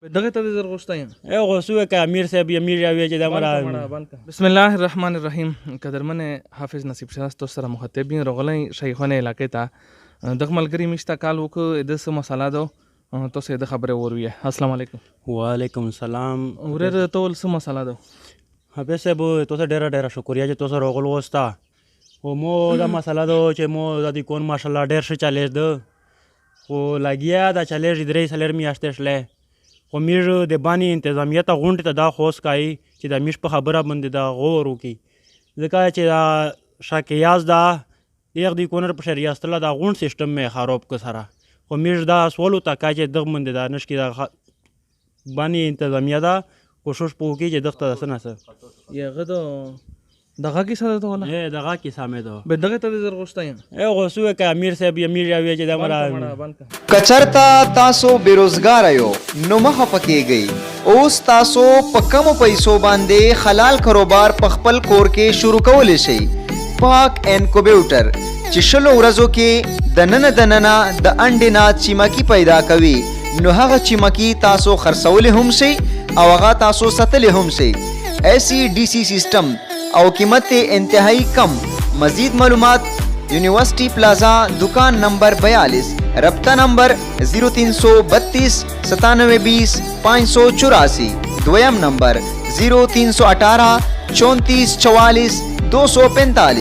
دغه ته زر غوښتایم غوسو که امیر صاحب امیر راوي چې دا مرا بسم الله الرحمن الرحیم قدرمن حافظ نصیب شاه تاسو سره مخاطب یم راغلی شیخانه علاقې ته دغه ملګري مشته کال وکړو د څه مسله ده تاسو د خبره وروي السلام علیکم وعلیکم السلام ورر ټول څه مسله ده حافظ صاحب تاسو ډېر شکریا چې تاسو راغلو وستا او مو دا مسله ده چې مو د کون ماشاءالله ډېر ښه چالیز ده خو لګیا دا چالیز درې څلور میاشتې شلې خو میر د باني انتظامیه ته غونډې ته دا خوست کوي چې د میش په خبره باندې دا غور وکړي ځکه چې دا شاکیاز دا یغ دی کونر په شریاستله دا غونډ سیستم مې خراب که سره خو میر دا سوالو ته کوي چې دغه باندې دا نشکي دا باني انتظامیه دا کوشش په وکړي چې دغه ته څه نه څه یغه د دغه کیسه ده ولا دغه کیسه مې ده به دغه ته زر غوښتایم غوسو که امیر صاحب امیر راوي چې دا مرا کچرتا تاسو بیروزګار یو نو مخه پکېږئ اوس تاسو په کمو پیسو باندې حلال کاروبار په خپل کور کې شروع کولی شئ پاک انکوبیوټر چې شلو ورځو کې دننه د انډې نه چیمکی پیدا کوي نو هغه چیمکی تاسو خرڅولی هم شئ او هغه تاسو ساتلی هم شئ ایسی ڈی سی سسٹم او قیمت انتہائی کم مزید معلومات یونیورسٹی پلازا دکان نمبر 42 رابطہ نمبر 0332 9720 584 دویم نمبر 0318 34 44 245